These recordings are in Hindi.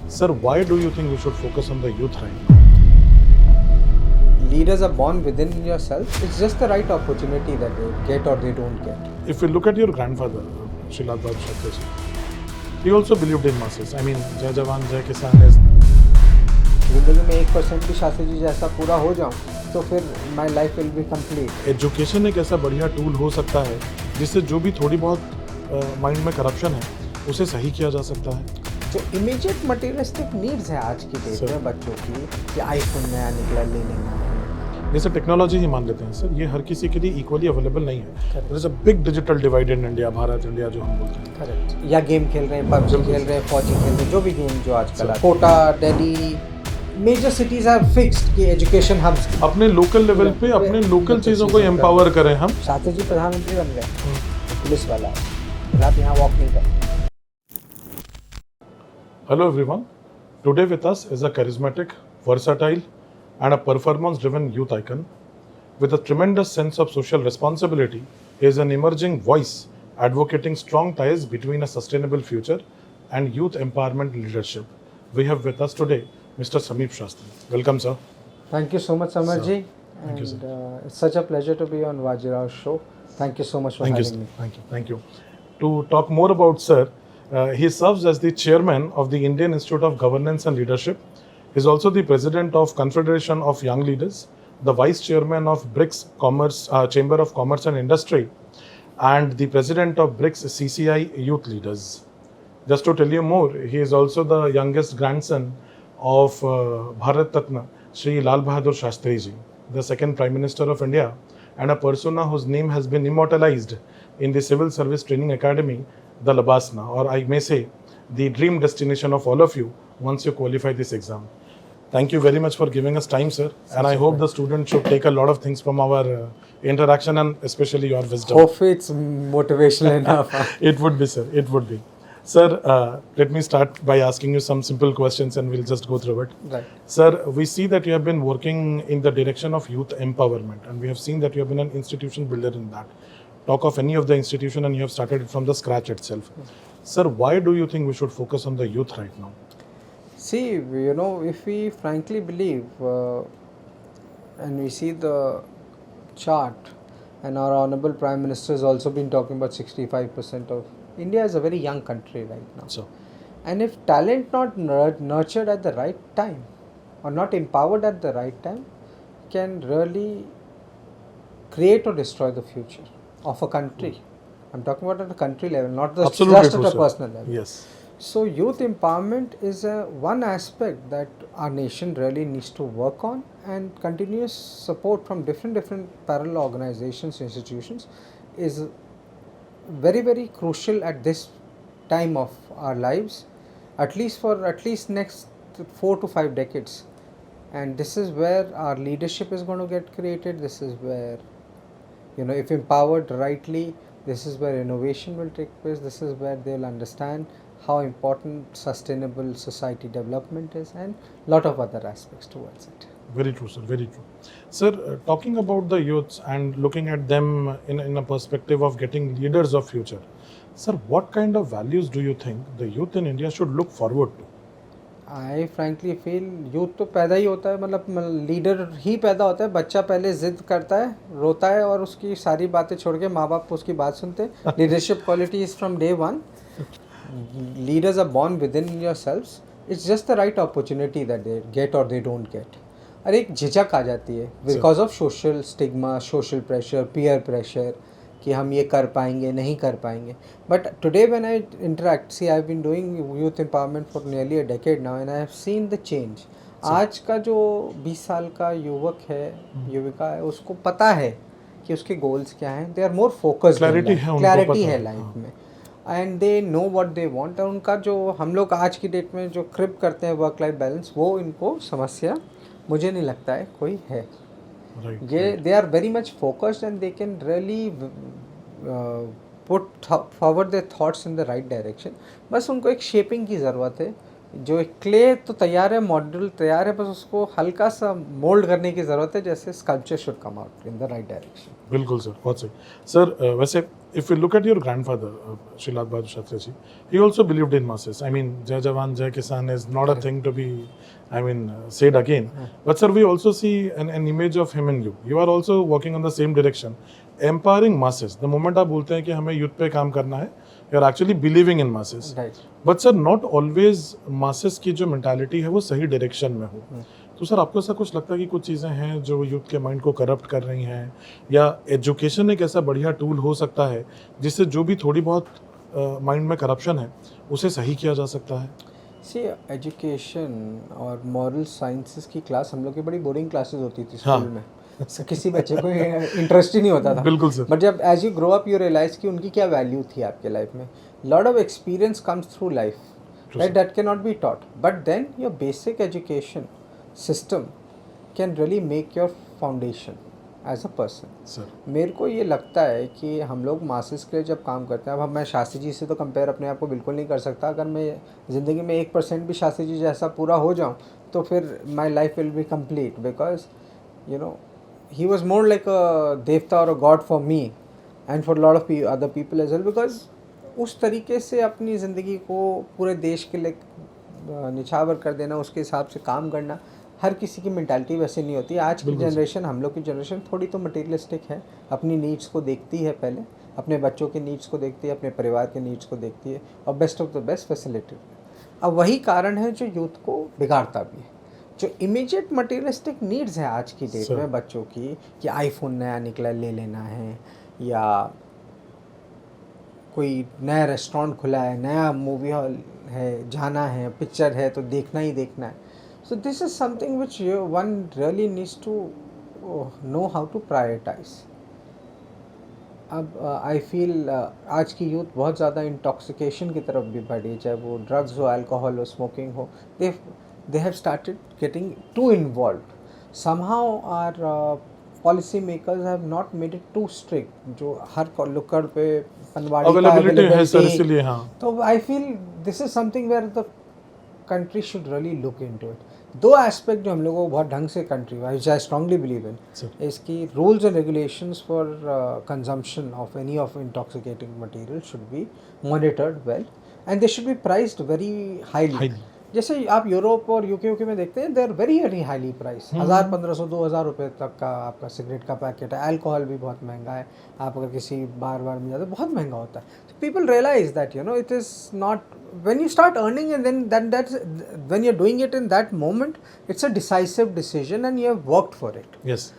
Sir, why do you think we should focus on the youth right now? Leaders are born within yourself. It's just the right opportunity that they get or they don't get. If we look at your grandfather, Shri Lal Bahadur Shastri, he also believed in masses. I mean, Jai Jawan, Jai Kisan is. जिंदगी में 1% भी शास्त्री जी जैसा पूरा हो जाऊं तो फिर my life will be complete. Education एक ऐसा बढ़िया टूल हो सकता है जिससे जो भी थोड़ी बहुत माइंड में करप्शन है उसे सही किया जा सकता है. जो इमीडिएट मटेरियलिस्टिक नीड्स है आज की डेट में बच्चों की कि आईफोन नया निकला ले लेना है. जैसे टेक्नोलॉजी ही मान लेते हैं सर, ये हर किसी के लिए इक्वली अवेलेबल नहीं है. There is a big digital divide in India, Bharat India जो हम बोलते हैं. करेक्ट. या गेम खेल रहे हैं, पबजी खेल रहे हैं, फौजी खेल रहे हैं, जो भी गेम जो आजकल Kota, Delhi, major cities are fixed कि एजुकेशन हब्स. अपने लोकल लेवल पे अपने लोकल चीज़ों को एम्पावर करें हम. शास्त्री जी प्रधानमंत्री बन गए, पुलिस वाला है, आप यहाँ वॉक नहीं करते. Hello everyone. Today with us is a charismatic, versatile and a performance-driven youth icon. With a tremendous sense of social responsibility, he is an emerging voice advocating strong ties between a sustainable future and youth empowerment leadership. We have with us today Mr. Sameep Shastri. Welcome, sir. Thank you so much, Samar Sir. ji. Thank you, And sir. it's such a pleasure to be on Vajirao show. Thank you so much for Thank you, having sir. me. Thank you. Thank you. To talk more about sir, he serves as the chairman of the Indian Institute of Governance and Leadership. He is also the president of Confederation of Young Leaders, the vice chairman of BRICS Chamber of Commerce and Industry, and the president of BRICS CCI Youth Leaders. Just to tell you more, he is also the youngest grandson of Bharat Ratna Shri Lal Bahadur Shastri ji, the second Prime Minister of India, and a persona whose name has been immortalized in the Civil Service Training Academy, the Labasna, or I may say, the dream destination of all of you once you qualify this exam. Thank you very much for giving us time, sir. And I hope the students should take a lot of things from our interaction and especially your wisdom. Hopefully it's motivational enough. It would be, sir. It would be. Sir, let me start by asking you some simple questions and we'll just go through it. Right. Sir, we see that you have been working in the direction of youth empowerment and we have seen that you have been an institution builder in that. Talk of any of the institution and you have started it from the scratch itself. Sir, why do you think we should focus on the youth right now? See, you know, if we frankly believe and we see the chart, and our Honorable Prime Minister has also been talking about 65% of India is a very young country right now. So, And if talent not nurtured at the right time or not empowered at the right time can really create or destroy the future of a country. I'm talking about at a country level, not absolutely just true, at a sir. personal level. Yes. So youth empowerment is one aspect that our nation really needs to work on, and continuous support from different parallel organizations, institutions is very crucial at this time of our lives, at least for at least next 4 to 5 decades. And this is where our leadership is going to get created. This is where, you know, if empowered rightly, this is where innovation will take place. This is where they will understand how important sustainable society development is, and lot of other aspects towards it. Very true, sir. Very true. Sir, talking about the youths and looking at them in a perspective of getting leaders of future, sir, what kind of values do you think the youth in India should look forward to? I frankly feel youth तो पैदा ही होता है, मतलब लीडर ही पैदा होता है. बच्चा पहले जिद करता है, रोता है और उसकी सारी बातें छोड़ के माँ बाप उसकी बात सुनते हैं. Leadership quality is from day one. Leaders are born within yourselves. It's just the right opportunity that they get or they don't get. और एक झिझक आ जाती है because of social stigma, social pressure, peer pressure कि हम ये कर पाएंगे नहीं कर पाएंगे. But today when I interact, see I have been doing youth empowerment for nearly a decade now and I have seen the change. आज का जो 20 साल का युवक है, युविका है, उसको पता है कि उसके गोल्स क्या हैं. They are more focused, clarity है लाइफ में, and they know what they want. और उनका जो हम लोग आज की डेट में जो क्रिप करते हैं वर्क लाइफ बैलेंस, वो इनको समस्या मुझे नहीं लगता है कोई है. ये they are very much focused and they can really put forward their thoughts in the right direction. बस उनको एक शेपिंग की ज़रूरत है. जो क्ले तो तैयार है, मॉडल तैयार है, बस उसको हल्का सा मोल्ड करने की ज़रूरत है, जैसे sculpture should come out in the right direction. बिल्कुल सर, बहुत सही सर। वैसे if you look at your grandfather Shri Lal Bahadur Shastri ji, he also believed in masses. I mean, जय जवान जय किसान is not a thing to be, I mean, said again. But sir, we also see an image of him and you. You are also working on the same direction, empowering masses. The moment आप बोलते हैं कि हमें youth पे काम करना है, you are actually believing in masses. Right. But sir not always masses की जो मेंटालिटी है वो सही डायरेक्शन में हो। तो सर आपको ऐसा कुछ लगता है कि कुछ चीज़ें हैं जो यूथ के माइंड को करप्ट कर रही हैं, या एजुकेशन एक ऐसा बढ़िया टूल हो सकता है जिससे जो भी थोड़ी बहुत माइंड में करप्शन है उसे सही किया जा सकता है? सी एजुकेशन और मॉरल साइंसेस की क्लास हम लोग की बड़ी बोरिंग क्लासेस होती थी हाँ। स्कूल में। किसी बच्चे को इंटरेस्ट ही नहीं होता था। बिल्कुल सर। बट जब as you grow up you realize कि उनकी क्या वैल्यू थी आपके लाइफ में। Lot of experience comes through life, right, that can not be taught, but then your basic education system can really make your foundation as a person. Sir मेरे को ये लगता है कि हम लोग मासेस के लिए जब काम करते हैं, अब मैं शास्त्री जी से तो कंपेयर अपने आप को बिल्कुल नहीं कर सकता। अगर मैं ज़िंदगी में 1% भी शास्त्री जी जैसा पूरा हो जाऊँ तो फिर my life will be complete, because you know he was more like a devta or a god for me and for a lot of other people as well, because उस तरीके से अपनी ज़िंदगी को पूरे देश के लिए निछावर कर देना, उसके हिसाब से काम करना, हर किसी की मेंटालिटी वैसे नहीं होती। आज की जनरेशन, हम लोग की जनरेशन थोड़ी तो मटेरियलिस्टिक है, अपनी नीड्स को देखती है, पहले अपने बच्चों के नीड्स को देखती है, अपने परिवार के नीड्स को देखती है, और best of the best facility. अब वही कारण है जो यूथ को बिगाड़ता भी है। जो इमीडिएट मटेरियलिस्टिक नीड्स हैं आज की डेट में बच्चों की, कि आईफोन नया निकला ले लेना है, या कोई नया रेस्टोरेंट खुला है, नया मूवी हॉल है, जाना है, पिक्चर है तो देखना ही देखना है। So this is something which one really needs to know how to prioritize. अब आई फील आज की यूथ बहुत ज़्यादा इंटॉक्सिकेशन की तरफ भी बढ़ी है, चाहे वो ड्रग्स हो, अल्कोहल हो, स्मोकिंग हो। They have started getting too involved. Somehow our policy makers have not made it too strict. जो हर लुक्कड़ पे पनवाड़ी का अवेलेबिलिटी है सर, availability, इसीलिए हाँ। तो I feel this is something where the country should really look into it. दो एस्पेक्ट जो हम लोगों को बहुत ढंग से country which I strongly believe in, इसकी rules and regulations for consumption of any of intoxicating material should be monitored well, and they should be priced very highly. जैसे आप यूरोप और यूके में देखते हैं, they are very very highly price. 1000, 1500, 2000 रुपये तक का आपका सिगरेट का पैकेट है। अल्कोहल भी बहुत महंगा है, आप अगर किसी बार में जाते हैं बहुत महंगा होता है। तो people realize that it is not, when you start earning and then that's when you are doing it in that moment, it's a decisive decision and you have worked for it. Yes,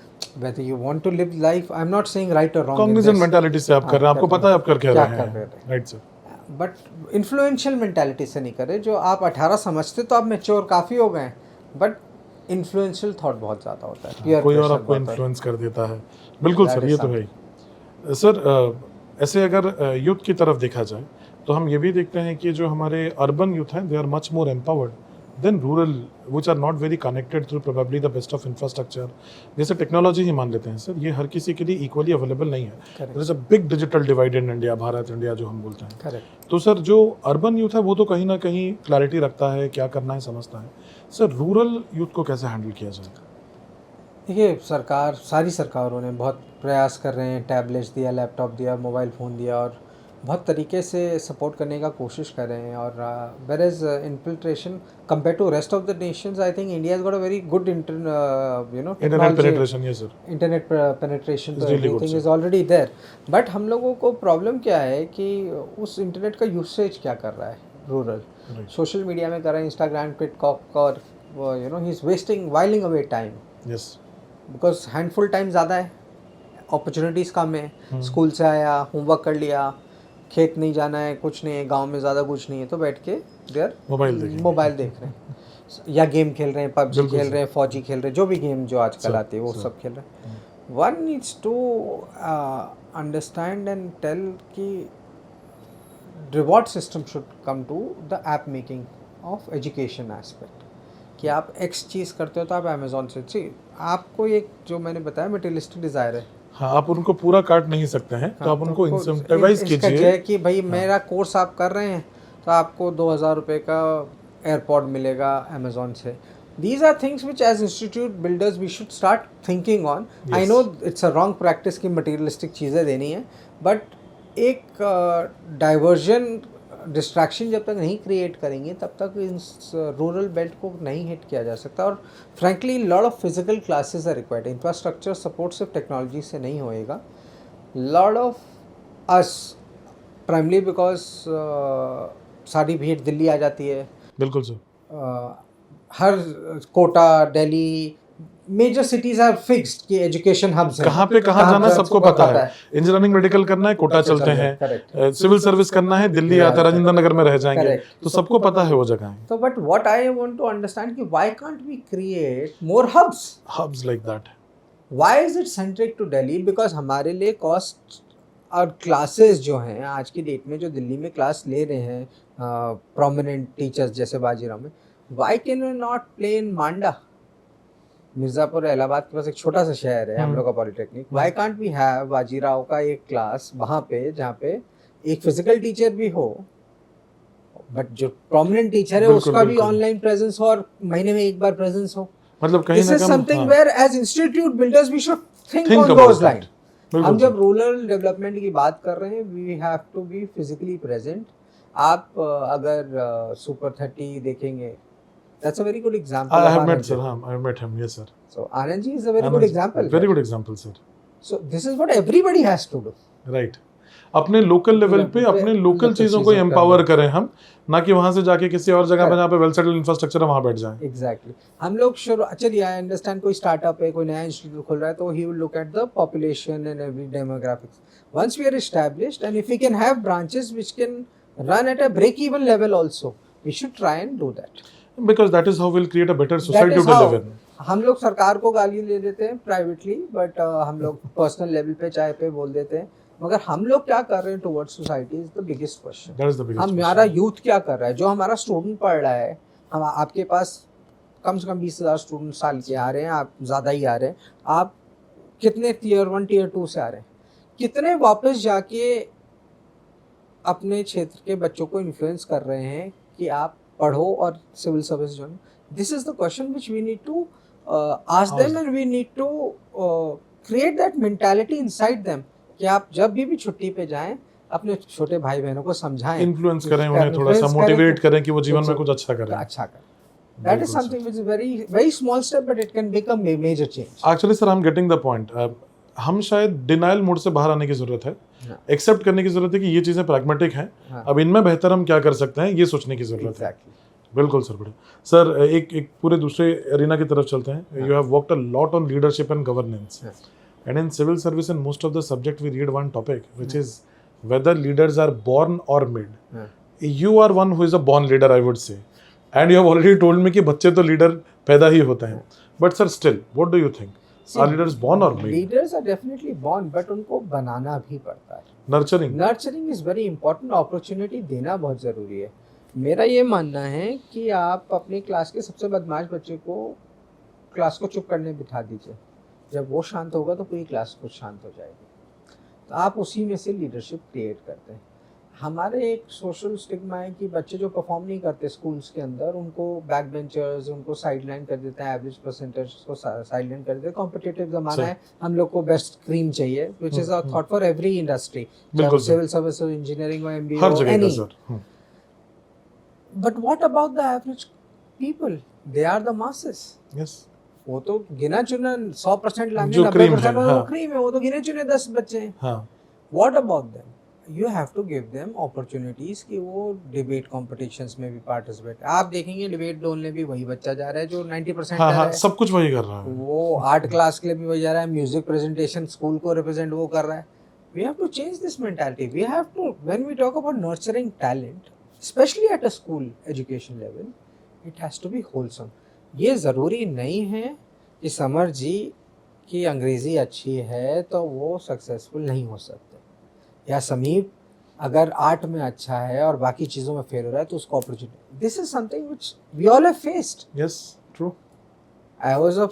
whether you want to live life, I'm not saying right or wrong, Cognizant mentality से आप कर रहे हैं, आपको पता है आप कर क्या रहे हैं, right sir. But influential mentality से नहीं करे। जो आप 18 समझते तो आप मैच्योर काफ़ी हो गए, बट इन्फ्लुएंशियल थॉट बहुत ज़्यादा होता है, कोई और आपको इन्फ्लुएंस कर देता है। बिल्कुल सर, ये तो है सर। ऐसे अगर यूथ की तरफ देखा जाए तो हम ये भी देखते हैं कि जो हमारे अर्बन यूथ हैं, they are much more empowered than rural, which are not very connected through probably the best of infrastructure. जैसे टेक्नोलॉजी ही मान लेते हैं सर, ये हर किसी के लिए इक्वली अवेलेबल नहीं है। There is a big digital divide in India, Bharat India जो हम बोलते हैं। करेक्ट। तो सर जो अर्बन यूथ है वो तो कहीं ना कहीं क्लैरिटी रखता है, क्या करना है समझता है। सर रूरल यूथ को कैसे हैंडल किया जाए? देखिए, सारी सरकारों ने बहुत प्रयास कर रहे हैं, टैबलेट्स दिया, लैपटॉप दिया, मोबाइल फ़ोन दिया, और बहुत तरीके से सपोर्ट करने का कोशिश कर रहे हैं। और where is infiltration compare to rest of the nations, I think India has got a very good internet penetration. Yes sir, internet penetration तो everything is already there. But हम लोगों को प्रॉब्लम क्या है कि उस इंटरनेट का यूसेज क्या कर रहा है रूरल, सोशल मीडिया में कर रहा है, इंस्टाग्राम, टिकटॉक, और he is wasting, oiling away time. Yes, because handful time ज़्यादा है, अपॉर्चुनिटीज़ कम है। स्कूल से आया, होमवर्क कर लिया, खेत नहीं जाना है, कुछ नहीं है, गांव में ज़्यादा कुछ नहीं है, तो बैठ के देर मोबाइल देख रहे हैं, या गेम खेल रहे हैं, पबजी खेल रहे हैं, फौजी खेल रहे हैं, जो भी गेम जो आजकल आते हैं वो सब खेल रहे हैं। One needs to understand and tell कि reward system should come to the app making of education aspect, कि आप एक्स चीज़ करते हो तो आप अमेजोन से चाहिए, आपको एक जो मैंने बताया मटेरियलिस्टिक डिज़ायर है, हाँ, आप उनको पूरा काट नहीं सकते हैं, तो आप उनको इंसेंटिवाइज कीजिए कि भाई मेरा कोर्स आप कर रहे हैं तो आपको 2000 रुपये का एयरपॉड मिलेगा अमेजोन से. These are things which as institute builders we should start thinking on. I Yes. know it's a wrong practice कि materialistic चीज़ें देनी है, but एक diversion distraction जब तक नहीं create करेंगे तब तक इस rural belt को नहीं hit किया जा सकता. और frankly lot of physical classes are required. Infrastructure support सिर्फ technology से नहीं होएगा. Lot of us primarily because सारी भीड़ दिल्ली आ जाती है. बिल्कुल सर. हर Kota, Delhi, major cities are fixed कि एजुकेशन हब्स हैं. कहाँ पे कहाँ जाना सबको पता है. इंजीनियरिंग मेडिकल करना है कोटा चलते हैं, सिविल सर्विस करना है दिल्ली आता राजेंद्र नगर में रह जाएंगे. तो सबको पता है वो जगह. तो but what I want to understand कि why can't we create more hubs like that. Why is it centric to Delhi? Because हमारे लिए कॉस्ट और क्लासेस जो हैं आज की डेट में जो दिल्ली में क्लास ले रहे हैं प्रोमिनेंट टीचर्स जैसे बाजीराव में, why can we not play in Manda? Mirzapur Allahabad के पास एक छोटा सा शहर है हम लोग का polytechnic. Why can't we have Bajirao का एक क्लास वहाँ पे जहाँ पे एक फिजिकल टीचर भी हो बट जो प्रोमिनेंट टीचर है उसका भी ऑनलाइन प्रेजेंस हो और महीने में एक बार प्रेजेंस हो. मतलब कहीं दिस ना इज कहीं something where as institute builders we should think on about those that. Line. बिल्कुल हम सर. जब रूरल डेवलपमेंट की बात कर रहे हैं we have to be physically present. आप अगर सुपर 30 देखेंगे, that's a very good example. I have met sir. I have met him. Yes sir. So Anand ji is a very good example. Very good example sir. So this is what everybody has to do. Right. अपने लोकल लेवल पे अपने लोकल चीजों को एम्पावर करें हम, ना कि वहां से जाके किसी और जगह पे जहाँ पे वेल सेटल्ड इंफ्रास्ट्रक्चर है वहां बैठ जाएं. Exactly. हम लोग शुरू चलिए आई अंडरस्टैंड कोई स्टार्टअप है कोई नया इंस्टीट्यूट खोल रहा है तो he will look at the population and every demographics. Once we are established and if we can have branches which can run at a break even level also, we should try and do that. Because that is how we'll create a better society to live in. हम लोग सरकार को गाली दे देते हैं प्राइवेटली बट हम लोग पर्सनल लेवल पे चाय पे बोल देते हैं, मगर हम लोग क्या कर रहे हैं towards society is the biggest question. That is the biggest हमारा यूथ क्या कर रहा है? जो हमारा स्टूडेंट पढ़ रहा है, हम आपके पास कम से कम 20,000 स्टूडेंट साल के आ रहे हैं, आप ज़्यादा ही आ रहे हैं. आप कितने टीयर 1 टीयर 2 से आ रहे हैं? कितने वापस जाके अपने क्षेत्र के बच्चों को इन्फ्लुएंस कर रहे हैं कि आप पढ़ो और सिविल सर्विस जो है? This is the question which we need to ask them and we need to create that mentality inside them कि आप जब भी छुट्टी पे जाएं अपने छोटे भाई बहनों को समझाएं, इन्फ्लुएंस करें उन्हें, थोड़ा सा मोटिवेट करें कि वो जीवन में कुछ अच्छा करें. That is something which is very small step but it can become a major change. Actually sir, I'm getting the point. हम शायद डिनाइल मोड से बाहर आने की जरूरत है, एक्सेप्ट करने की जरूरत है कि ये चीजें प्रैग्मेटिक हैं. अब इनमें बेहतर हम क्या कर सकते हैं ये सोचने की जरूरत है. बिल्कुल सर. बड़े सर एक पूरे दूसरे एरिना की तरफ चलते हैं. You have worked a lot on leadership and governance and in civil service in most of the subject we read one topic which is whether leaders are born or made. You are one who is a born leader, I would say, and you have already told me कि बच्चे तो लीडर पैदा ही होते हैं. But sir, still, what do you think? Are leaders born or made? Leaders are definitely born, but उनको बनाना भी पड़ता है. Nurturing is very important. Opportunity देना बहुत ज़रूरी है. मेरा ये मानना है कि आप अपनी क्लास के सबसे बदमाश बच्चे को क्लास को चुप करने बिठा दीजिए. जब वो शांत होगा तो पूरी क्लास कुछ शांत हो जाएगी. तो आप उसी में से लीडरशिप क्रिएट करते हैं. हमारे एक सोशल स्टिग्मा है कि बच्चे जो परफॉर्म नहीं करते स्कूल्स के अंदर उनको बैक बेंचर्स उनको साइडलाइन कर देते हैं, एवरेज परसेंटेज को साइडलाइन कर देते हैं. कॉम्पिटिटिव ज़माना है, हम लोग को बेस्ट क्रीम चाहिए which is a thought for every industry, civil service और इंजीनियरिंग और MBA any. But what about the average people? They are the masses. Yes, वो तो गिना चुना 100% लाने 90% वो क्रीम है, वो तो गिने चुने 10 बच्चे हैं. What about them? You have to give them opportunities कि वो डिबेट कॉम्पिटिशंस में भी पार्टिसिपेट. आप देखेंगे डिबेट डोलने भी वही बच्चा जा रहा है जो 90% कर रहा है, सब कुछ वही कर रहा है. वो आर्ट क्लास के लिए भी वही जा रहा है, म्यूजिक प्रेजेंटेशन स्कूल को रिप्रेजेंट वो कर रहा है. We have to change this mentality. We have to, when we talk about nurturing talent specially at a school education level, it has to be wholesome. ये ज़रूरी नहीं है कि समर जी की अंग्रेज़ी अच्छी है तो वो सक्सेसफुल नहीं हो सकते, या समीप अगर आर्ट में अच्छा है और बाकी चीज़ों में फेल हो रहा है तो उसको opportunity. This is something which we all have faced. Yes, true. I was a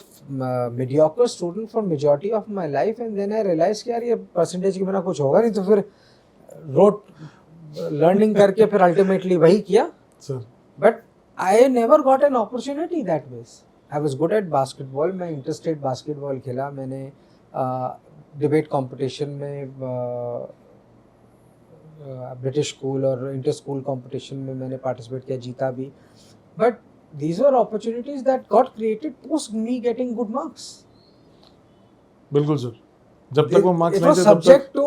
mediocre student for majority of my life and then I realize कि यार ये परसेंटेज के बिना कुछ होगा नहीं, तो फिर रोट लर्निंग करके फिर अल्टीमेटली वही किया. Sir, but I never got an opportunity that way. I was good at basketball. मैं interstate basketball खेला मैंने, डिबेट कंपटीशन में, ब्रिटिश स्कूल और इंटर स्कूल कंपटीशन में मैंने पार्टिसिपेट किया, जीता भी. But these were opportunities that got created post me getting good marks. बिल्कुल सर, जब तक वो मार्क्स It नहीं was थे तब तक subject to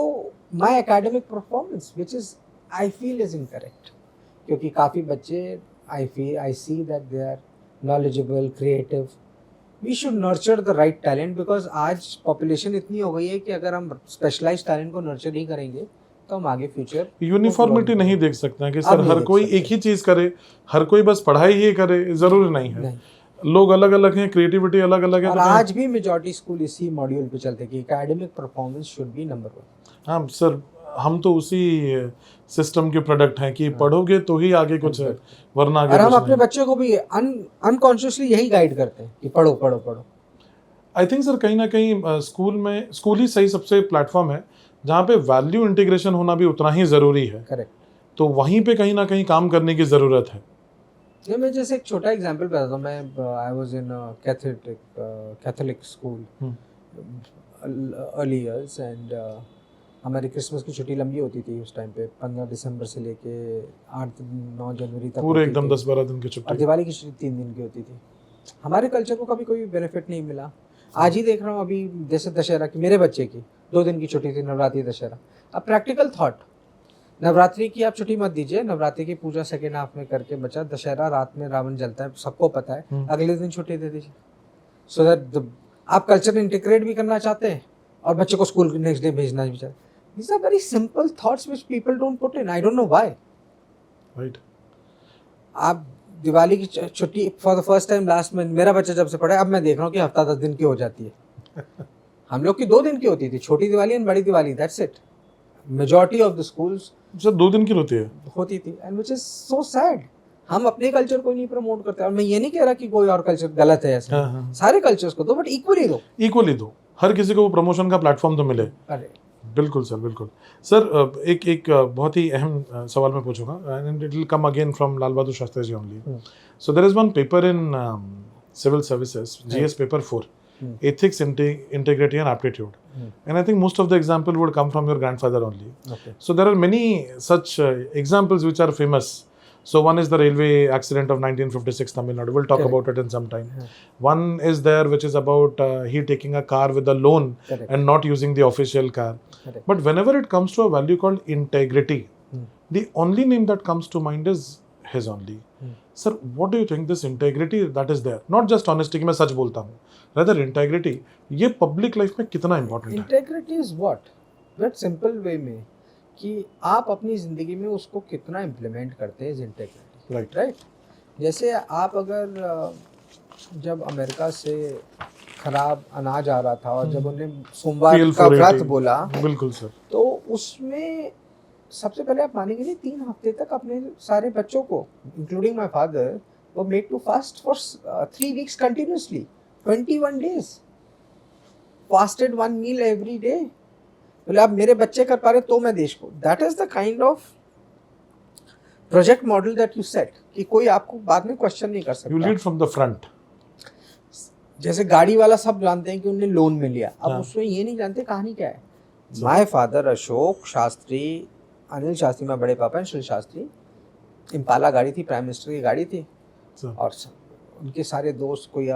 my academic performance, which is I feel is incorrect. क्योंकि काफ़ी बच्चे I see that they are knowledgeable, creative. We should nurture the right talent because आज population इतनी हो गई है कि अगर हम specialized talent को nurture नहीं करेंगे तो हम आगे फ्यूचर यूनिफॉर्मिटी नहीं देख सकते हैं कि अब सर नहीं हर देख कोई सकते। एक ही चीज करे, हर कोई बस पढ़ाई ही करे, जरूरी नहीं है. लोग अलग अलग हैं, क्रिएटिविटी अलग अलग है. और तो आज भी मेजॉरिटी स्कूल इसी मॉड्यूल पे चलते कि academic performance should be number 1. हाँ सर, हम तो उसी सिस्टम के प्रोडक्ट हैं कि पढ़ोगे तो ही आगे कुछ है, वरना आगे और हम कुछ अपने नहीं. बच्चों को भी अनकॉन्शियसली यही गाइड करते हैं कि पढ़ो पढ़ो पढ़ो. आई थिंक सर कहीं ना कहीं स्कूल ही सही सबसे प्लेटफॉर्म है जहाँ पे वैल्यू इंटीग्रेशन होना भी उतना ही ज़रूरी है. करेक्ट. तो वहीं पे कहीं ना कहीं काम करने की ज़रूरत है. ये मैं जैसे एक छोटा एग्जांपल बताता हूँ. मैं I was in Catholic school early years and हमारी क्रिसमस की छुट्टी लंबी होती थी उस टाइम पे, 15 दिसंबर से लेके 8-9 जनवरी तक पूरे होती एकदम थी. 10-12 दिन की और छुट्टी. दिवाली की छुट्टी 3 दिन की होती थी. हमारे कल्चर को कभी कोई बेनिफिट नहीं मिला. आज ही देख रहा हूँ अभी जैसे दशहरा की मेरे बच्चे की 2 दिन की छुट्टी थी, नवरात्रि दशहरा. अब प्रैक्टिकल थॉट, नवरात्रि की आप छुट्टी मत दीजिए, नवरात्रि की पूजा सेकेंड हाफ में करके बचा, दशहरा रात में रावण जलता है सबको पता है, अगले दिन छुट्टी दे दीजिए. सो दैट आप कल्चर इंटीग्रेट भी करना चाहते हैं और बच्चे को स्कूल नेक्स्ट डे भेजना भी चाहते हैं. These are very simple thoughts which people don't put in. I don't know why. Right. आप दिवाली की छुट्टी for the first time last में मेरा बच्चा जब से पढ़ा है, अब मैं देख रहा हूँ कि हफ्ता 10 दिन की हो जाती है. हम लोग की 2 दिन की होती थी, छोटी दिवाली एंड बड़ी Diwali, that's it. Majority of the schools sir 2 दिन की होती है. होती थी and which is so sad. हम अपने कल्चर को नहीं प्रमोट करते. और मैं ये नहीं कह रहा कि कोई और कल्चर गलत है ऐसा, हाँ. सारे कल्चर्स को दो बट इक्वली दो. इक्वली दो, हर किसी को प्रमोशन का प्लेटफॉर्म तो मिले. अरे बिल्कुल सर, बिल्कुल सर. एक बहुत ही अहम सवाल मैं पूछूंगा and it will come again from Lal Bahadur Shastri ji only. So there is one paper in civil services, GS paper 4, ethics, integrity and aptitude. And I think most of the example would come from your grandfather only. Okay. So there are many such examples which are famous. So one is the railway accident of 1956 Tamil Nadu. We'll talk Correct. about it in some time. One is there which is about he taking a car with a loan Correct. and not using the official car. Correct. But whenever it comes to a value called integrity, the only name that comes to mind is his only. Sir, what do you think this integrity that is there? Not just honesty कि मैं सच बोलता हूँ. Rather integrity, ये public life में कितना important है? Integrity is what, but simple way में कि आप अपनी ज़िंदगी में उसको कितना इम्प्लीमेंट करते हैं इज इंटेग्रिटी. Right. राइट. जैसे आप अगर जब अमेरिका से खराब अनाज आ रहा था और जब उन्हें सोमवार PL का 480. व्रत बोला, बिल्कुल सर. तो उसमें सबसे पहले आप मानेंगे नहीं, 3 हफ्ते तक अपने सारे बच्चों को इंक्लूडिंग माय फादर वो made to fast for 3 weeks continuously, 21 days fasted 1 meal every day. बोले आप मेरे बच्चे कर पा रहे तो मैं देश को. That is the kind of project model that you set कि कोई आपको बाद में क्वेश्चन नहीं कर You सकता. lead from the front. जैसे गाड़ी वाला सब जानते हैं कि उन्हें लोन मिल गया, अब हाँ. उसमें ये नहीं जानते कहानी क्या है. माय फादर अशोक शास्त्री, अनिल शास्त्री, मैं बड़े पापा अनिल शास्त्री, इम्पाला गाड़ी थी, प्राइम मिनिस्टर की गाड़ी थी. Sir. और उनके सारे दोस्त, कोई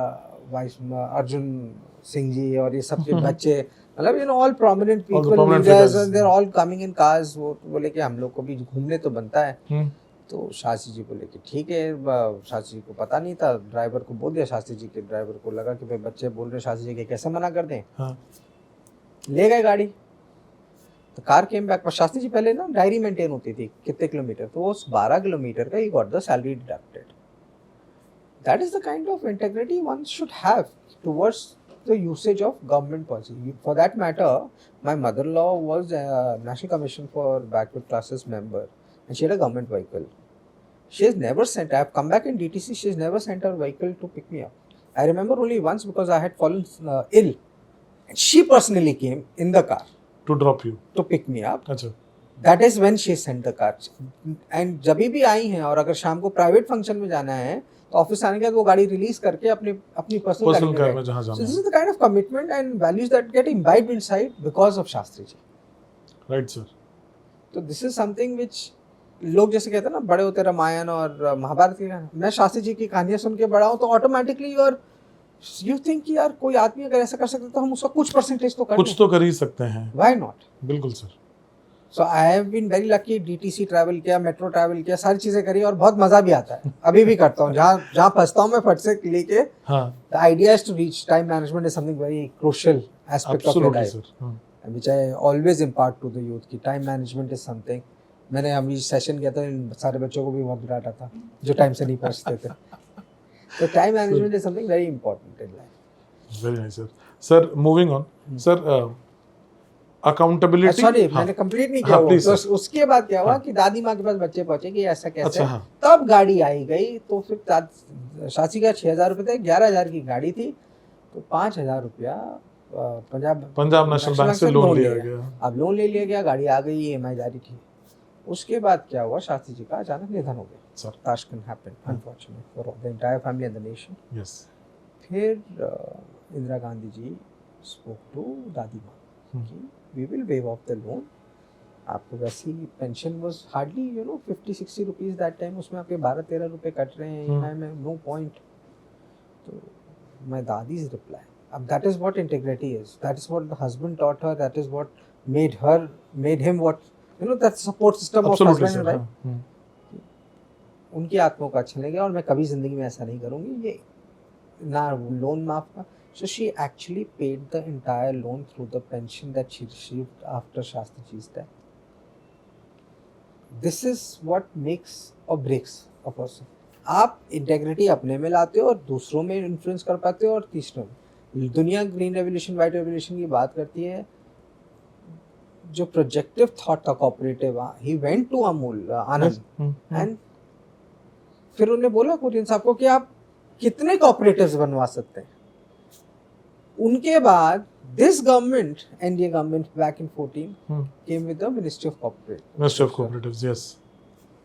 वाइस अर्जुन सिंह जी और ये सब के बच्चे, मतलब you know all prominent people, prominent leaders, figures. They are all coming in cars. वो बोले कि हम लोग को भी घूमने तो बनता है. तो शास्त्री जी बोले कि ठीक है. शास्त्री जी को पता नहीं था, ड्राइवर को बोल दिया. शास्त्री जी के ड्राइवर को लगा कि भाई बच्चे बोल रहे शास्त्री जी के कैसे मना कर दें. हाँ. ले गए गाड़ी. तो कार केम बैक. पर शास्त्री जी पहले ना डायरी मेंटेन होती थी कितने किलोमीटर, तो उस 12 किलोमीटर का he got the salary deducted. That is the kind of integrity one should have towards the usage of government policy. For that matter, my mother-in-law was a National Commission for Backward Classes member and she had a government vehicle. She has never sent, I have come back in DTC, she has never sent her vehicle to pick me up. I remember only once because I had fallen ill and she personally came in the car To drop you. to pick me up. अच्छा. That is when she sent the car. And जब भी आई हैं और अगर शाम को प्राइवेट फंक्शन में जाना है तो ऑफिस आने के बाद वो गाड़ी रिलीज करके अपनी अपनी पर्सनल पर्सनल कार गाड़ी में जहाँ सो जाना दिस है, is the kind of commitment and values that get imbibed inside because of Shastri ji. Right sir. तो दिस इज समथिंग विच लोग जैसे कहते हैं ना बड़े होते रामायण और महाभारत की कहानी, मैं शास्त्री जी की कहानियां सुन के बड़ा हूँ तो ऑटोमेटिकली और यू थिंक कि यार कोई आदमी अगर ऐसा कर सकता तो हम उसका कुछ परसेंटेज तो कर कुछ तो कर ही सकते हैं। Why not. बिल्कुल sir. So I have been very lucky, DTC travel किया, मेट्रो ट्रैवल किया, सारी चीजें करी और बहुत मजा भी आता है। अभी भी करता हूँ, जहाँ जहाँ फंसता हूँ मैं फट से लेके। हाँ, the idea is to reach time management is something very crucial aspect of your absolutely life sir. Which I always impart to the youth की टाइम मैनेजमेंट इज समथिंग। मैंने अभी सेशन किया था, इन सारे बच्चों को भी बहुत डांटा था जो टाइम से नहीं पहुंचते थे। तो time management is something very important in life. Very nice sir. Sir moving on sir, accountability. Sorry मैंने कंप्लीट नहीं किया हाँ, वो। please, तो sir. उसके बाद क्या हुआ हाँ. कि दादी माँ के पास बच्चे पहुंचे कि ऐसा कैसे अच्छा, है। हाँ. तब गाड़ी आई गई तो फिर शासी का 6,000 रुपये थे, 11,000 की गाड़ी थी तो 5,000 रुपया पंजाब नेशनल बैंक से लोन लिया गया। अब लोन ले लिया गया, गाड़ी आ गई, EMI जारी थी। उसके बाद क्या हुआ, शास्त्री जी का अचानक निधन हो गया। Sir. Tashkent happened unfortunately for the entire family and the nation. Yes. फिर इंदिरा गांधी जी स्पोक टू दादी माँ कि we will waive off the loan. आपको वैसी pension was hardly 50-60 rupees that time, उसमें आपके 12-13 रुपए कट रहे हैं EMI में, नो पॉइंट। तो माय दादीज रिप्लाई, अब that is what integrity is, that is what the husband taught her, that is what made him what that support system of husband and wife. उनकी आत्मा को अच्छा लगेगा और मैं कभी जिंदगी में ऐसा नहीं करूंगी, ये ना लोन माफ का। So she actually paid the entire loan through the pension that she received after Shastri Ji's death. This is what makes or breaks a person. आप इंटेग्रिटी अपने में लाते हो और दूसरों में इन्फ्लुएंस कर पाते हो और तीसरों में। दुनिया ग्रीन रेवोल्यूशन वाइट रेवोल्यूशन की बात करती है। जो प्रोजेक्टिव थॉट था cooperative, he went to Amul Anand and फिर उन्हें बोला कुरियन साहब को कि आप कितने कोऑपरेटिव्स बनवा सकते हैं। उनके बाद this government, NDA government back in 14 came with the ministry of cooperatives. Yes.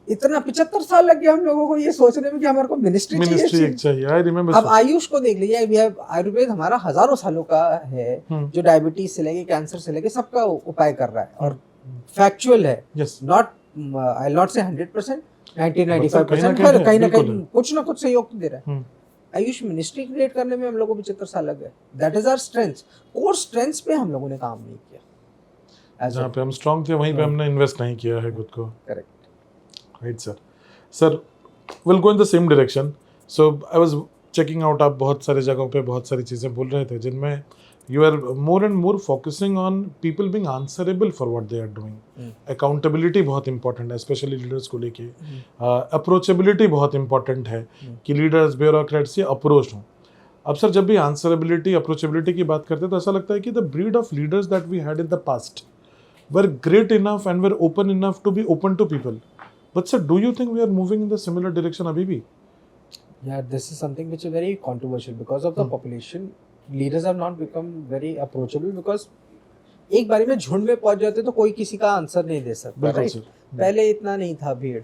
इतना 75 साल लग गया हम लोगों को ये सोचने में कि हमारे को मिनिस्ट्री चाहिए। I remember. अब आयुष को देख लीजिए, वी हैव आयुर्वेद हमारा हजारों सालों का है जो डायबिटीज से लेके कैंसर से लेके सबका उपाय कर रहा है और फैक्चुअल है। नॉट आई नॉट से 100%, 90-95% कहीं ना कहीं कुछ ना कुछ सहयोग तो दे रहा है। आयुष मिनिस्ट्री क्रिएट करने में हम लोगों को 75 साल लग गए। That is our strength. Core strengths पे हम लोगों ने काम नहीं किया। जहाँ पे हम स्ट्रांग थे वहीं पे हमने इन्वेस्ट नहीं किया है खुद को। Correct. Right sir. Sir will go in the same direction. So I was checking out, आप बहुत सारी जगहों पे बहुत सारी चीज़ें बोल रहे थे जिनमें you are more and more focusing on people being answerable for what they are doing. Accountability बहुत important है, especially leaders को लेके। Approachability बहुत important है कि leaders, bureaucrats से approach हों। अब सर जब भी answerability, approachability की बात करते हैं तो ऐसा लगता है कि the breed of leaders that we had in the past were great enough and were open enough to be open to people. But sir, do you think we are moving in the similar direction अभी भी? Yeah, this is something which is very controversial because of the population. Leaders have not become very approachable because एक बारी में झुंड में पहुंच जाते तो कोई किसी का आंसर नहीं दे सकता। राइट। पहले इतना नहीं था भीड़,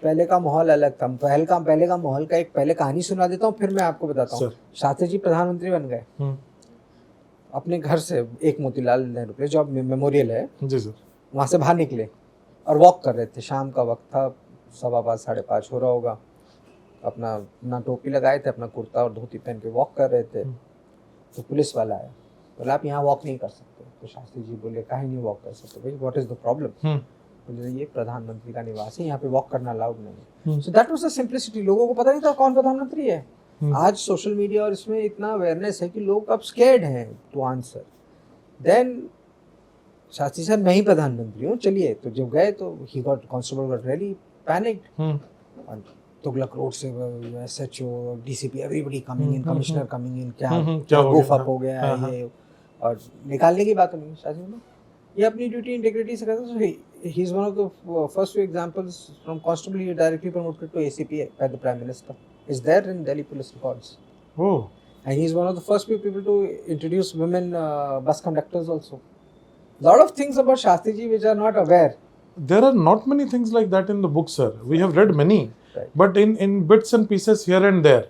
पहले का माहौल अलग था। पहले का माहौल का एक पहले कहानी सुना देता हूँ, फिर मैं आपको बताता हूँ। शास्त्री जी प्रधानमंत्री बन गए, अपने घर से एक मोतीलाल नेहरू प्लेस जो मेमोरियल है जी सर, वहाँ से बाहर निकले और वॉक कर रहे थे। शाम का वक्त था, 5:15 5:30 हो रहा होगा। अपना टोपी लगाए थे, अपना कुर्ता और धोती पहन के वॉक कर रहे थे। तो पुलिस वाला आया, बोला आप यहाँ वॉक नहीं कर सकते। तो शास्त्री जी बोले काहे नहीं वॉक कर सकते भाई, व्हाट इज द प्रॉब्लम? बोले ये प्रधानमंत्री का निवास है, यहाँ पे वॉक करना अलाउड नहीं है। So that was the simplicity. लोगों को पता नहीं था कौन प्रधानमंत्री है। आज सोशल मीडिया और इसमें इतना अवेयरनेस है कि लोग अब स्केर्ड हैं to answer. Then Shastri sir मैं ही प्रधानमंत्री हूँ, चलिए। तो जब गए तो ही got constable got really panicked. Tughlaq road से SHO, DCP, everybody coming in, commissioner coming in, क्या goof up हो गया है ये, और निकालने की बात नहीं। शास्त्री ने ये अपनी ड्यूटी इंटीग्रिटी से करता है। He is one of the first few examples from constable he directly promoted to ACP by the prime minister is there in Delhi police records. Oh. And he is one of the first few people to introduce women bus conductors also. Lot of things about Shastri ji which are not aware. there are not many things like that in the book, sir. We have read many, Right. but in bits and pieces here and there.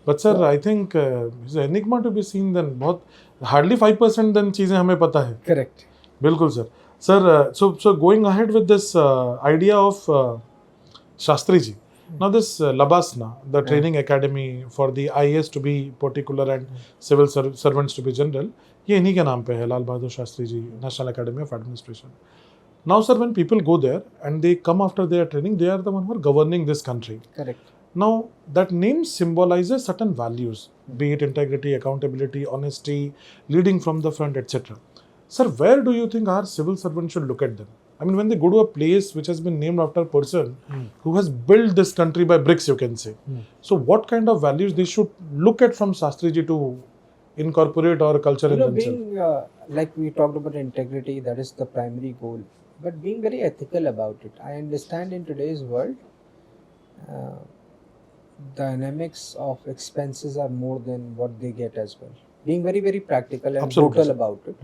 But sir, I think it's an enigma to be seen. Then बहुत hardly 5% then चीजें हमें पता है. Correct. बिल्कुल sir. Sir, so going ahead with this idea of Shastri ji. Now this Labasna, the training academy for the IAS to be particular and civil servants to be general, ये इन्हीं के नाम पे है, Lal Bahadur Shastri ji national academy of administration. Now sir, when people go there and they come after their training, they are the one who are governing this country. Correct. Now that name symbolizes certain values, be it integrity, accountability, honesty, leading from the front, etc. Sir, where do you think our civil servants should look at them? I mean, when they go to a place which has been named after a person who has built this country by bricks, you can say. So what kind of values they should look at from Shastri ji to incorporate our culture in themselves? Being like we talked about integrity, that is the primary goal. But being very ethical about it. I understand in today's world, dynamics of expenses are more than what they get as well. Being very, very practical and Absolutely, brutal sir. about it.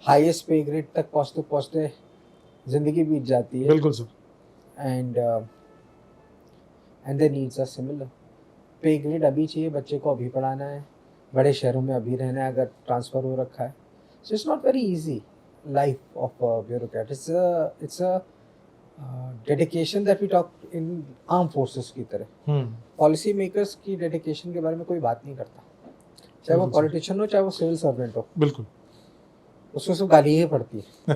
Highest pay grade तक पहुँचते पहुँचते जिंदगी बीत जाती है. बिल्कुल sir. And their needs are similar. पे ग्रेड अभी चाहिए, बच्चे को अभी पढ़ाना है, बड़े शहरों में अभी रहना है अगर ट्रांसफ़र हो रखा है. So it's not very easy life of a bureaucrat. It's a dedication that we talk in armed forces की तरह. पॉलिसी मेकर्स की डेडिकेशन के बारे में कोई बात नहीं करता, चाहे वो पॉलिटिशियन हो चाहे वो सिविल सर्वेंट हो. बिल्कुल. उसको सब गाली ही पड़ती है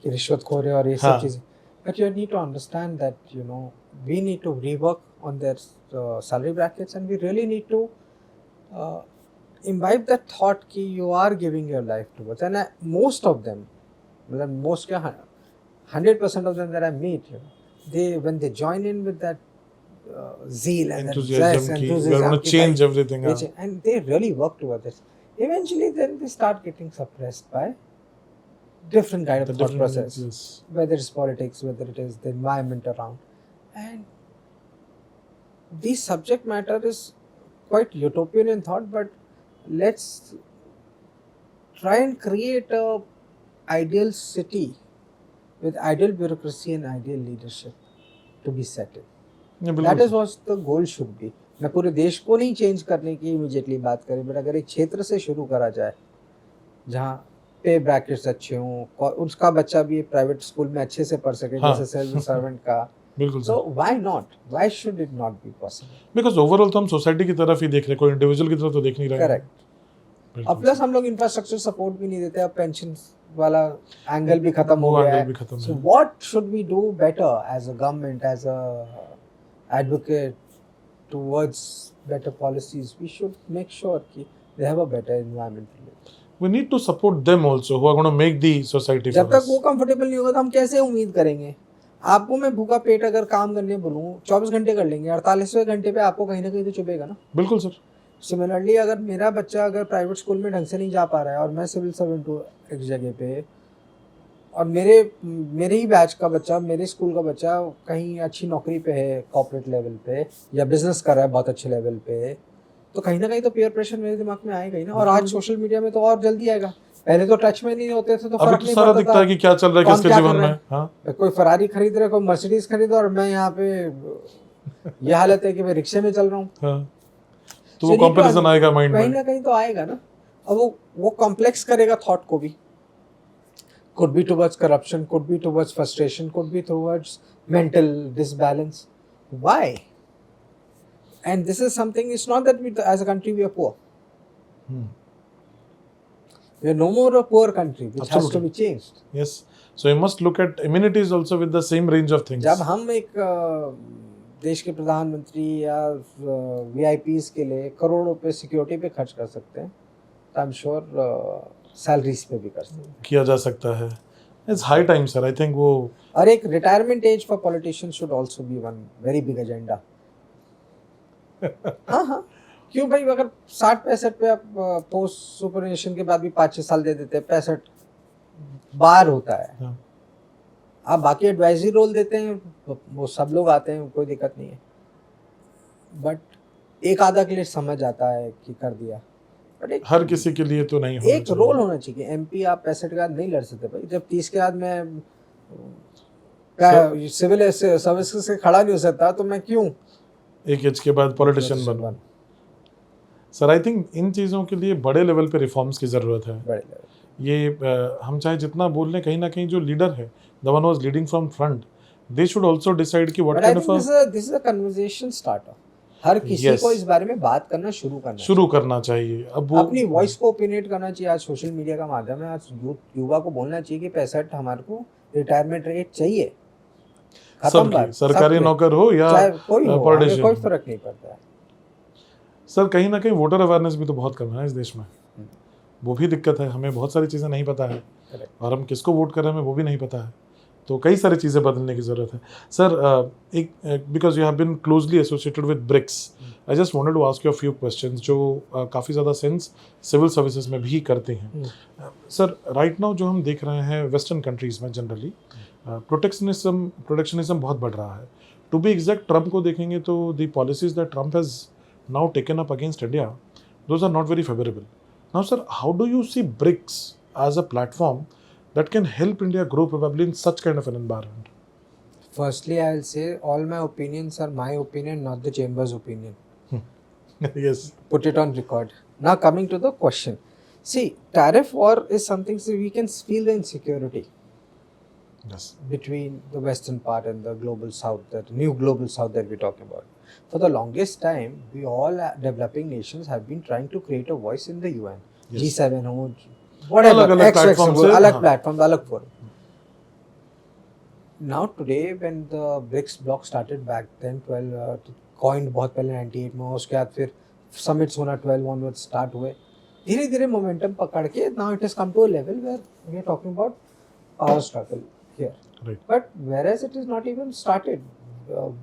कि रिश्वतखोर है और ये सब चीज़ें. But you need to understand that, you know, we need to rework on their salary brackets, and we really need to imbibe that thought कि you are giving your life towards. And most of them, मतलब most क्या 100% of them that I meet, you know, they when they join in with that zeal and enthusiasm ki we are going to change everything. And they really work towards it. Eventually, then they start getting suppressed by different kind of thought process, yes. Whether it's politics, whether it is the environment around, and this subject matter is quite utopian in thought. But let's try and create a ideal city with ideal bureaucracy and ideal leadership to be settled. That is what the goal should be. मैं पूरे देश को नहीं चेंज करने की इमीडिएटली बात करें, बट अगर एक क्षेत्र से शुरू करा जाए जहाँ पे ब्रैकेट्स अच्छे हों, उसका बच्चा भी प्राइवेट स्कूल में अच्छे से पढ़ सके जैसे सिविल सर्वेंट का. बिल्कुल. So why not? Why should it not be possible? Because overall तो हम सोसाइटी की तरफ ही देख रहे हैं, कोई इंडिविजुअल की तरफ तो देख नहीं रहे. करेक्ट. अब प्लस हम लोग इंफ्रास्ट्रक्चर सपोर्ट भी नहीं देते, अब पेंशन वाला एंगल भी खत्म हो गया है. So what should we do better as a government, as a advocate towards better policies? We should make sure कि they have a better environment to live. We need to support them also who are going to make the society. जब तक वो कंफर्टेबल नहीं होगा तो हम कैसे उम्मीद करेंगे? आपको मैं भूखा पेट अगर काम करने बोलूँ 24 घंटे कर लेंगे, 48वें घंटे पे आपको कहीं ना कहीं तो चुभेगा ना. बिल्कुल सर. सिमिलरली अगर मेरा बच्चा अगर प्राइवेट स्कूल में ढंग से नहीं जा पा रहा है और मैं सिविल सर्वेंट हूँ एक जगह पे, और मेरे ही बैच का बच्चा, मेरे स्कूल का बच्चा कहीं अच्छी नौकरी पे है कॉर्पोरेट लेवल पे या बिजनेस कर रहा है बहुत अच्छे लेवल पे, तो कहीं ना कहीं तो पीयर प्रेशर मेरे दिमाग में आएगा ही ना. और आज सोशल मीडिया में तो और जल्दी आएगा. पहले तो टच में नहीं होते थे तो फर्क नहीं पड़ता दिखता है कि क्या चल रहा है किसके जीवन में. हाँ, कोई फरारी खरीद रहा है, कोई मर्सिडीज खरीद, और मैं यहाँ पे ये हालत है कि मैं रिक्शे में चल रहा हूँ. तो वो कंपैरिजन आएगा माइंड में, कहीं ना कहीं तो आएगा ना. अब वो कॉम्प्लेक्स करेगा थॉट को भी. Could be towards corruption, could be towards frustration, could be towards mental disbalance. Why? And this is something, it's not that we as a country we are poor. We are no more a poor country, which has to be changed. Yes. So you must look at amenities also with the same range of things. जब हम एक देश के प्रधानमंत्री या VIPs के लिए करोड़ों रुपए सिक्योरिटी पे खर्च कर सकते हैं, तो आई एम श्योर सैलरीज पे भी कर सकते हैं, किया जा सकता है. It's high time, sir. I think वो. और एक retirement age for politicians should also be one very big agenda. हाँ, क्यों भाई, अगर 60-65 पे आप पोस्ट सुपरनेशन के बाद भी 5-6 साल दे देते हैं, 65 बार होता है. आप बाकी एडवाइजरी रोल देते हैं, वो सब लोग आते हैं, कोई दिक्कत नहीं है, बट एक आधा के लिए समझ आता है कि कर दिया. हर किसी के लिए तो नहीं होना एक रोल होना चाहिए. MP आप 65 के बाद नहीं लड़ सकते भाई. जब 30 के बाद मैं सिविल सर्विस से खड़ा नहीं हो सकता तो मैं क्यों एक एज के बाद पॉलिटिशियन बनूं? सर आई थिंक इन चीज़ों के लिए बड़े लेवल पे रिफॉर्म्स की ज़रूरत है। बड़े लेवल ये हम चाहे जितना बोल लें, कहीं ना कहीं जो लीडर है, the one was leading from front, they should also decide कि what but I kind think of this is a conversation starter हर किसी Yes. को इस बारे में बात करना शुरू करना शुरू करना चाहिए। अब वो अपनी वॉइस को ओपिनिएट करना चाहिए। आज सोशल मीडिया का माध्यम है, आज युवा को बोलना चाहिए कि 65 हमारे को रिटायरमेंट रेट चाहिए, खत्म सबकी, बात। सरकारी सबके, नौकर हो या चाहे कोई हो, हमें पॉलिटिशियन कोई हो। फर्क नहीं पड़ता है। सर कहीं ना कहीं वोटर अवेयरनेस भी तो बहुत कम है ना इस देश में, वो भी दिक्कत है। हमें बहुत सारी चीज़ें नहीं पता है Correct. और हम किसको वोट कर रहे हैं हमें वो भी नहीं पता है। तो कई सारी चीज़ें बदलने की ज़रूरत है। सर एक because you have been closely associated with BRICS, I just wanted to ask you a few questions जो काफ़ी ज़्यादा सेंस सिविल सर्विसेज में भी करते हैं। सर राइट नाउ जो हम देख रहे हैं वेस्टर्न कंट्रीज़ में जनरली प्रोटेक्शनिज्म बहुत बढ़ रहा है। टू बी एग्जैक्ट ट्रम्प को देखेंगे तो the policies that Trump has now taken up against India, those are not very favorable. Now, sir, how do you see BRICS as a platform that can help India grow probably in such kind of an environment? Firstly, I will say all my opinions are my opinion, not the chamber's opinion. Yes. Put it on record. Now, coming to the question. See, tariff war is something, so we can feel the insecurity Yes. between the western part and the global south, that new global south that we're talking about. For the longest time, we all developing nations have been trying to create a voice in the UN. Yes. G7 हो, whatever, अलग-अलग platforms से, अलग हाँ. platforms, अलग forum. Now today, when the BRICS bloc started back then, 12 coined बहुत पहले 98 में, उसके बाद फिर summits होना 12 onwards start हुए, धीरे धीरे momentum पकड़ के now it has come to a level where we are talking about power struggle here. Right. But whereas it is not even started,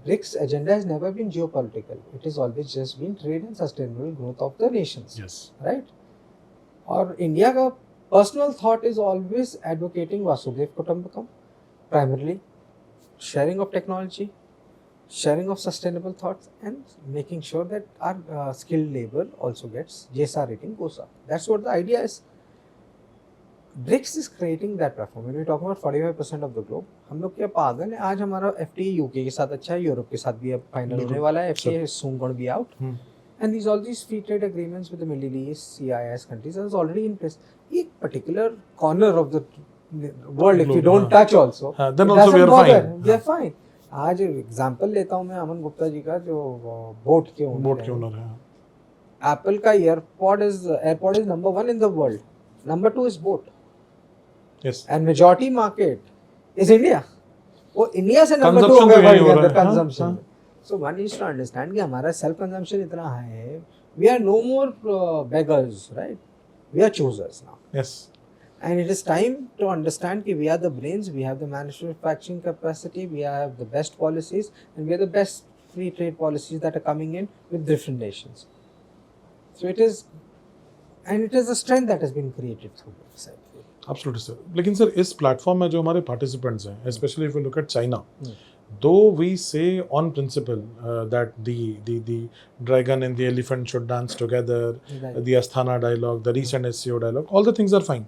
BRICS agenda has never been geopolitical. It has always just been trade and sustainable growth of the nations. Yes. Right? और इंडिया का personal thought is always advocating Vasudhaiv Kutumbakam, primarily sharing of technology, sharing of sustainable thoughts, and making sure that our skilled labor also gets JSR rating goes up. That's what the idea is. BRICS is creating that platform. When we talk about 45% of the globe, हम लोग क्या पागल है? आज हमारा FTA UK के साथ अच्छा है, यूरोप के साथ भी अब फाइनल होने वाला है, FTA is soon going to be out. And these all these free trade agreements with the Middle East, CIS countries is already in place. एक particular corner of the world, if we don't touch also, then it also we doesn't are bother. fine. We are fine. आज एग्जाम्पल लेता हूँ मैं अमन गुप्ता जी का, जो बोट के ओनर है। एप्पल का AirPod is number 1 in the world, number 2 is boat, Yes. And majority market is India. वो इंडिया से नंबर 2 हो Consumption गया तो यही वर्ल्ड के हो रहा अंदर है, हाँ, कंजम्पशन। हाँ. So one needs to understand कि हमारा सेल्फ कंजम्पशन इतना हाई है, we are no more beggars, right? We are choosers now. Yes. And it is time to understand that we are the brains, we have the manufacturing capacity, we have the best policies, and we are the best free trade policies that are coming in with different nations. So it is, and it is a strength that has been created through this, I feel. Absolutely, sir. लेकिन सर इस प्लेटफॉर्म में जो हमारे पार्टिसिपेंट्स हैं, especially if you look at China, though we say on principle that the dragon and the elephant should dance together, Right. the Asthana dialogue, the recent SCO dialogue, all the things are fine.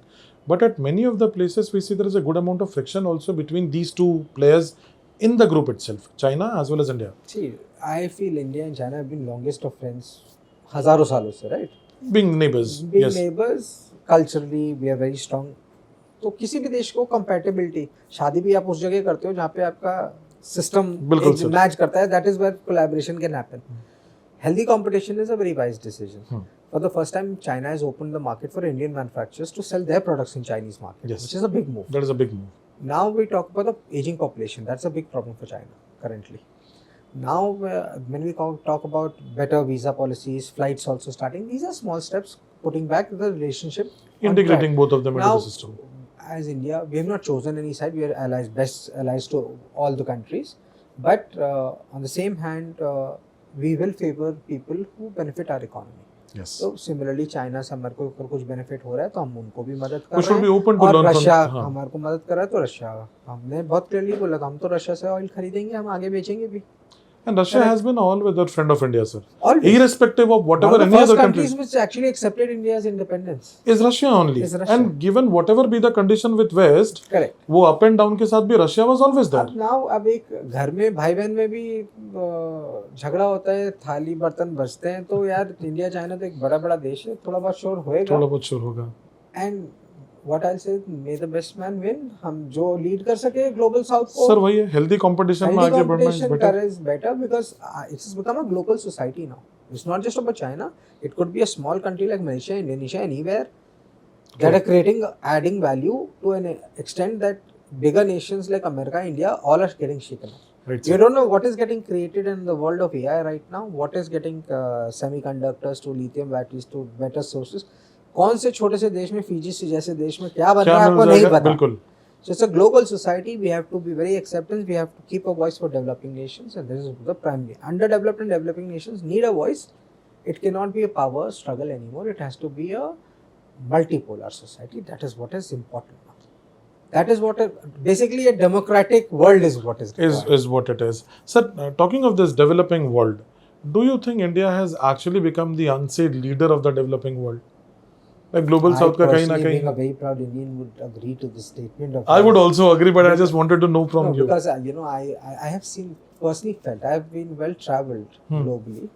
But at many of the places we see there is a good amount of friction also between these two players in the group itself, China as well as India. See, I feel India and China have been longest of friends, हजारों सालों से, right? Being neighbors, Being yes. neighbors, culturally we are very strong. तो किसी भी देश को compatibility, शादी भी आप उस जगह करते हो जहाँ पे आपका सिस्टम बिल्कुल सर. मैच करता है, that is where collaboration can happen. Healthy competition is a very wise decision. For the first time, China has opened the market for Indian manufacturers to sell their products in Chinese market, Yes. which is a big move. That is a big move. Now we talk about the aging population. That's a big problem for China currently. Now, when we talk about better visa policies, flights also starting, these are small steps putting back the relationship. on Integrating track. both of them into Now, the system. as India, we have not chosen any side. We are allies, best allies to all the countries. But on the same hand, we will favor people who benefit our economy. Yes. तो सिमिलरली चाइना से हमारे को अगर कुछ बेनिफिट हो रहा है तो हम उनको भी मदद कर We should रहे be हैं, open to और learn from- रशिया हाँ. हमारे को मदद कर रहा है तो रशिया, हमने बहुत क्लियरली बोला था हम तो रशिया से ऑयल खरीदेंगे, हम आगे बेचेंगे भी। And Russia has been all weather friend of India, sir. Always. Irrespective of One whatever of the any first other countries country which actually accepted India's independence. is Russia only. Is Russia. And given whatever be the condition with West, Correct. वो up and down के साथ भी Russia was always there. अब नाउ अब एक घर में भाई बहन में भी झगड़ा होता है, थाली बर्तन बजते हैं, तो यार इंडिया चाइना तो एक बड़ा बड़ा देश है, थोड़ा बहुत शोर होएगा. थोड़ा बहुत शोर होगा. एंड व्हाट आई से मे द बेस्ट मैन विन. हम जो लीड कर सके ग्लोबल साउथ को. सर वही है, हेल्दी कंपटीशन में आगे बढ़ना is better. is better because it's become a global society now. It's not just about China. It could be a small country like Malaysia, Indonesia, anywhere that are creating, adding value to an extent that bigger nations like America, India, all are getting shaken up. Right, You sir. don't know what is getting created in the world of AI right now. What is getting semiconductors to lithium batteries to better sources. कौन से छोटे से देश में, फिजी से जैसे देश में क्या बन रहा है आपको नहीं पता. बिल्कुल. So it's a global society. We have to be very acceptant. We have to keep a voice for developing nations, and this is the primary. Underdeveloped and developing nations need a voice. It cannot be a power struggle anymore. It has to be a multipolar society. That is what is important now. That is what basically a democratic world is what is required. Is what it is. Sir, talking of this developing world, do you think India has actually become the unsaid leader of the developing world? Like global south का कहीं ना personally, being कहीं. a very proud Indian, would agree to this statement. Of I would also agree, but I just wanted to know from no, you. because I have seen, personally felt, I have been well traveled globally,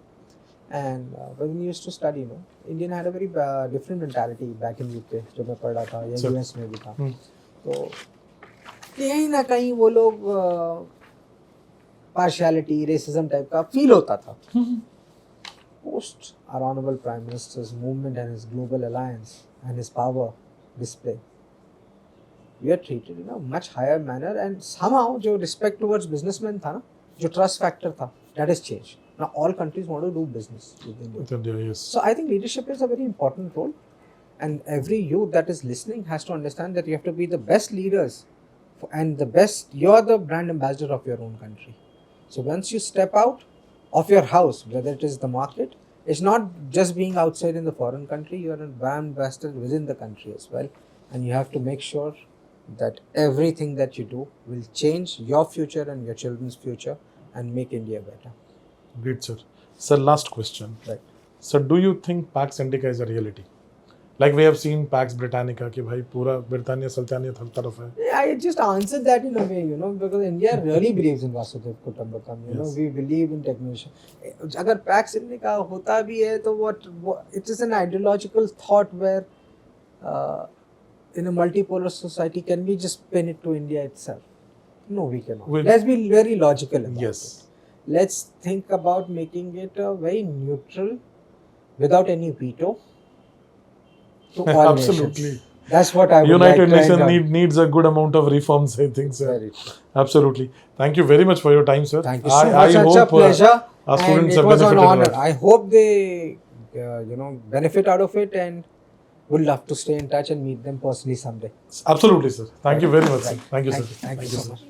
and when we used to study, Indian had a very different mentality back in UK जब मैं पढ़ रहा था या Sure. US में भी था. तो कहीं ना कहीं वो लोग पार्शियलिटी, रेसिज्म टाइप का फील होता था. Post our honorable Prime Minister's movement and his global alliance and his power display, we are treated in a much higher manner, and somehow जो respect towards businessmen था ना, जो trust factor था, that has changed. Now all countries want to do business with India. With India, yes. So I think leadership is a very important role, and every youth that is listening has to understand that you have to be the best leaders, and the best. You're the brand ambassador of your own country. So once you step out of your house, whether it is the market, it's not just being outside in the foreign country. You are a brand ambassador within the country as well, and you have to make sure that everything that you do will change your future and your children's future and make India better. Great, sir. Sir, last question. Right. Sir, do you think Pax Indica is a reality? Like we have seen Pax Britannica कि भाई पूरा ब्रिटानिया सल्तनत हर तरफ है. Yeah, I just answered that in a way, because India really believes in Vasudhaiv Kutumbakam. Yes. We believe in technology. अगर Pax Indica होता भी है तो what it is an ideological thought where in a multipolar society can we just pin it to India itself? No, we cannot. Let's be very logical about Yes. it. Let's think about making it a very neutral, without any veto. To all Absolutely. nations. That's what I would United like to Nations needs a good amount of reforms, I think, sir. Very true. Absolutely. Thank you very much for your time, sir. Thank you so much. I It's a hope pleasure. our And students it have was an benefited a honor. lot. I hope they, benefit out of it, and would love to stay in touch and meet them personally someday. Absolutely, sir. Thank you very much, sir. Thank you, sir. Thank you so much.